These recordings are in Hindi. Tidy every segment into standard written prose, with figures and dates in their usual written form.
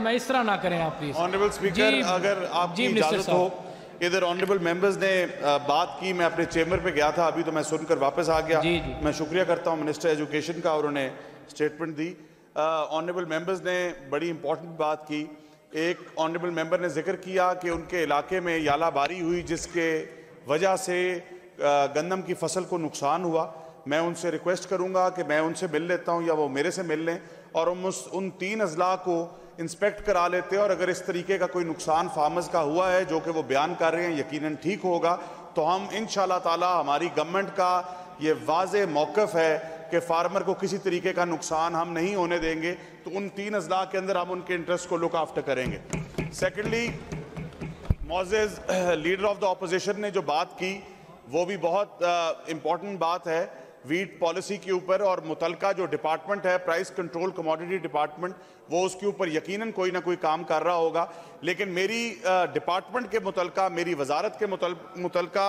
मैं इस तरह ना करें आप प्लीज। ऑनरेबल स्पीकर, अगर आपकी इजाजत हो, इधर ऑनरेबल मेंबर्स ने बात की, मैं अपने चेम्बर पे गया था, अभी तो मैं सुनकर वापस आ गया। मैं शुक्रिया करता हूँ मिनिस्टर एजुकेशन का, और उन्होंने स्टेटमेंट दी। ऑनरेबल मेंबर्स ने बड़ी इंपॉर्टेंट बात की। एक ऑनरेबल मेंबर ने जिक्र किया कि उनके इलाके में यालाबारी हुई जिसके वजह से गंदम की फसल को नुकसान हुआ। मैं उनसे रिक्वेस्ट करूंगा कि मैं उनसे मिल लेता हूं या वो मेरे से मिल लें और हम उन 3 अजला को इंस्पेक्ट करा लेते हैं, और अगर इस तरीके का कोई नुकसान फार्मर्स का हुआ है जो कि वो बयान कर रहे हैं यकीनन ठीक होगा, तो हम इंशाल्लाह ताला, हमारी गवर्नमेंट का ये वाज़े मौक़िफ़ है कि फार्मर को किसी तरीके का नुकसान हम नहीं होने देंगे। तो उन 3 अजला के अंदर हम उनके इंटरेस्ट को लुक आफ्टर करेंगे। सेकेंडली, मोअज़्ज़ज़ लीडर ऑफ द अपोजिशन ने जो बात की वो भी बहुत इंपॉर्टेंट बात है वीट पॉलिसी के ऊपर, और मुतलका जो डिपार्टमेंट है प्राइस कंट्रोल कमोडिटी डिपार्टमेंट, वो उसके ऊपर यकीनन कोई ना कोई काम कर रहा होगा। लेकिन मेरी डिपार्टमेंट के मुतलका, मेरी वजारत के मुतलका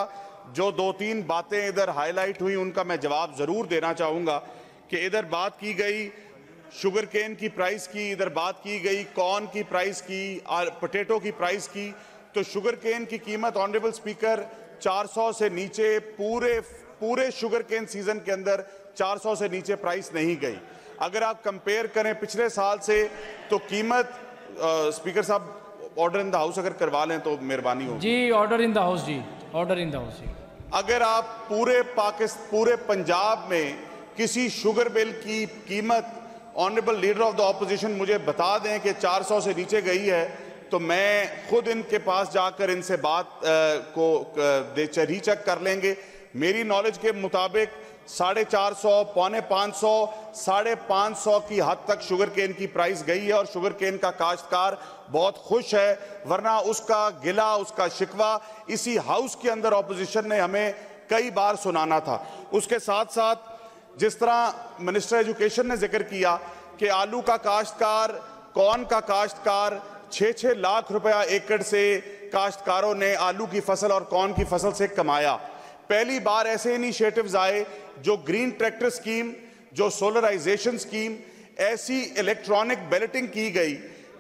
जो 2-3 बातें इधर हाईलाइट हुई उनका मैं जवाब ज़रूर देना चाहूँगा। कि इधर बात की गई शुगर केन की प्राइस की, इधर बात की गई कॉर्न की प्राइस की, पोटैटो की प्राइस की। तो शुगर केन की कीमत ऑनरेबल स्पीकर 400 से नीचे पूरे शुगर केन सीजन के अंदर 400 से नीचे प्राइस नहीं गई। अगर आप कंपेयर करें पिछले साल से तो कीमत, स्पीकर साहब ऑर्डर इन द हाउस अगर करवा लें तो मेहरबानी होगी। जी, ऑर्डर इन द हाउस जी, ऑर्डर इन द हाउस जी। अगर आप पूरे पंजाब में किसी शुगर बिल की कीमत, honourable leader of the opposition मुझे बता दें कि 400 से नीचे गई है, तो मैं खुद इनके पास जाकर इनसे बात को रीचेक कर लेंगे। मेरी नॉलेज के मुताबिक 450, पौने 500, 550 की हद तक शुगर केन की प्राइस गई है, और शुगर केन का काश्तकार बहुत खुश है। वरना उसका गिला, उसका शिकवा इसी हाउस के अंदर ऑपोजिशन ने हमें कई बार सुनाना था। उसके साथ साथ जिस तरह मिनिस्टर एजुकेशन ने जिक्र किया कि आलू का काश्तकार, कॉर्न का काश्तकार 6-6 लाख रुपया एकड़ से काश्तकारों ने आलू की फसल और कॉर्न की फसल से कमाया। पहली बार ऐसे इनिशिएटिव्स आए जो ग्रीन ट्रैक्टर स्कीम, जो सोलराइजेशन स्कीम, ऐसी इलेक्ट्रॉनिक बैलेटिंग की गई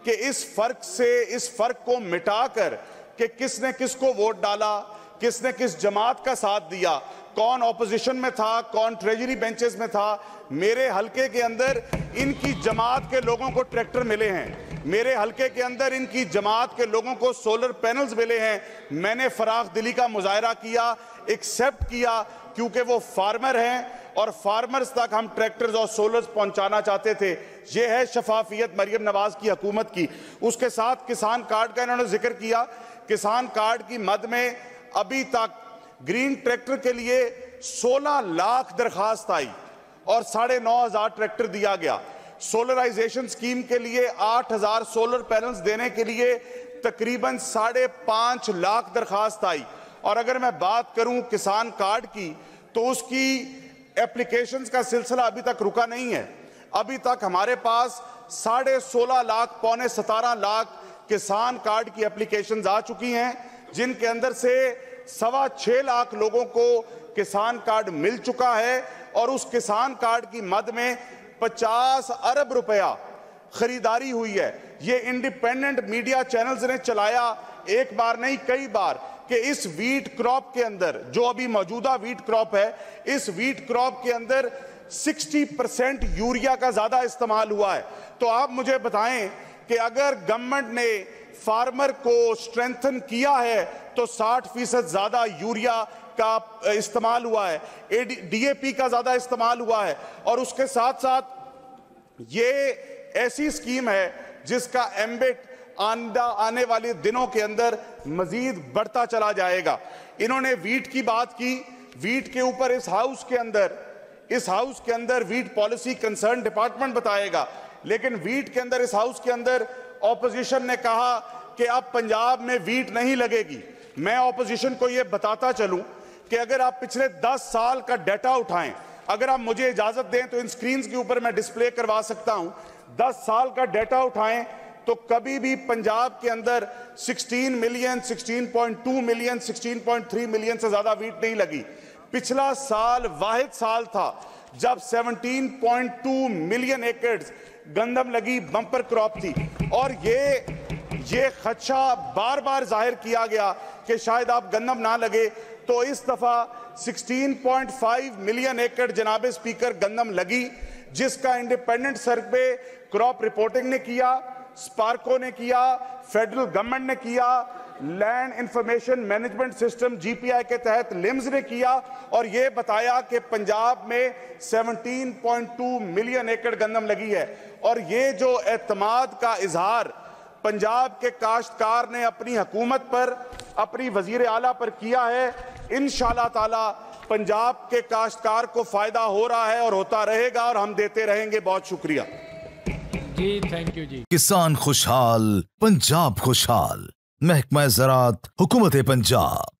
कि इस फर्क को मिटाकर कि किसने किसको वोट डाला, किसने किस जमात का साथ दिया, कौन ऑपोजिशन में था, कौन ट्रेजरी बेंचेस में था। मेरे हलके के अंदर इनकी जमात के लोगों को ट्रैक्टर मिले हैं, मेरे हलके के अंदर इनकी जमात के लोगों को सोलर पैनल्स मिले हैं। मैंने फराख दिली का मुजाहरा किया, एक्सेप्ट किया, क्योंकि वो फार्मर हैं और फार्मर्स तक हम ट्रैक्टर्स और सोलर्स पहुंचाना चाहते थे। ये है शफाफियत मरियम नवाज की हुकूमत की। उसके साथ किसान कार्ड का इन्होंने जिक्र किया। किसान कार्ड की मद में अभी तक ग्रीन ट्रैक्टर के लिए 16 लाख दरखास्त आई और 9,500 ट्रैक्टर दिया गया। सोलराइजेशन स्कीम के लिए 8,000 सोलर पैनल्स देने के लिए तकरीबन 5.5 लाख दरखास्त आई। और अगर मैं बात करूं किसान कार्ड की, तो उसकी एप्लीकेशंस का सिलसिला अभी तक रुका नहीं है। अभी तक हमारे पास 16.5 लाख, पौने 17 लाख किसान कार्ड की एप्लीकेशंस आ चुकी हैं, जिनके अंदर से 6.25 लाख लोगों को किसान कार्ड मिल चुका है। और उस किसान कार्ड की मद में 50 अरब रुपया खरीदारी हुई है। ये इंडिपेंडेंट मीडिया चैनल्स ने चलाया, एक बार नहीं कई बार, कि इस वीट क्रॉप के अंदर, जो अभी मौजूदा वीट क्रॉप है, इस वीट क्रॉप के अंदर 60% यूरिया का ज्यादा इस्तेमाल हुआ है। तो आप मुझे बताएं कि अगर गवर्नमेंट ने फार्मर को स्ट्रेंथन किया है तो 60% ज्यादा यूरिया का इस्तेमाल हुआ है, डीएपी का ज्यादा इस्तेमाल हुआ है। और उसके साथ साथ ये ऐसी स्कीम है जिसका एम्बिट आने वाले दिनों के अंदर मजीद बढ़ता चला जाएगा। इन्होंने वीट की बात की। वीट के ऊपर इस हाउस के अंदर वीट पॉलिसी कंसर्न डिपार्टमेंट बताएगा, लेकिन वीट के अंदर, इस हाउस के अंदर ऑपोजिशन ने कहा कि अब पंजाब में वीट नहीं लगेगी। मैं ऑपोजिशन को यह बताता चलूं कि अगर आप पिछले 10 साल का डाटा उठाएं, अगर आप मुझे इजाजत दें तो इन स्क्रीन के ऊपर मैं डिस्प्ले करवा सकता हूं। 10 साल का डाटा उठाएं तो कभी भी पंजाब के अंदर 16 मिलियन, 16.2 मिलियन, 16.3 मिलियन से ज्यादा वीट नहीं लगी। पिछला साल वाहिद साल था जब 17.2 मिलियन एकड़ गंदम लगी, बम्पर क्रॉप थी। और ये खदशा बार बार जाहिर किया गया कि शायद आप गंदम ना लगे, तो इस दफा 16.5 मिलियन एकड़ जनाब स्पीकर गंदम लगी, जिसका इंडिपेंडेंट सर्वे क्रॉप रिपोर्टिंग ने किया, स्पार्को ने किया, फेडरल गवर्नमेंट ने किया, land information management system GPI के तहत लिम्स ने किया, और यह बताया कि पंजाब में 17.2 मिलियन एकड़ गंदम लगी है। और ये जो एतमाद का इजहार पंजाब के काश्तकार ने अपनी हुकूमत पर, अपनी वजीर आला पर किया है, इंशाअल्लाह ताला पंजाब के काश्तकार को फायदा हो रहा है और होता रहेगा, और हम देते रहेंगे। बहुत शुक्रिया जी, थैंक यू जी। किसान खुशहाल, पंजाब खुशहाल। महकमा ज़राअत, हुकूमत पंजाब।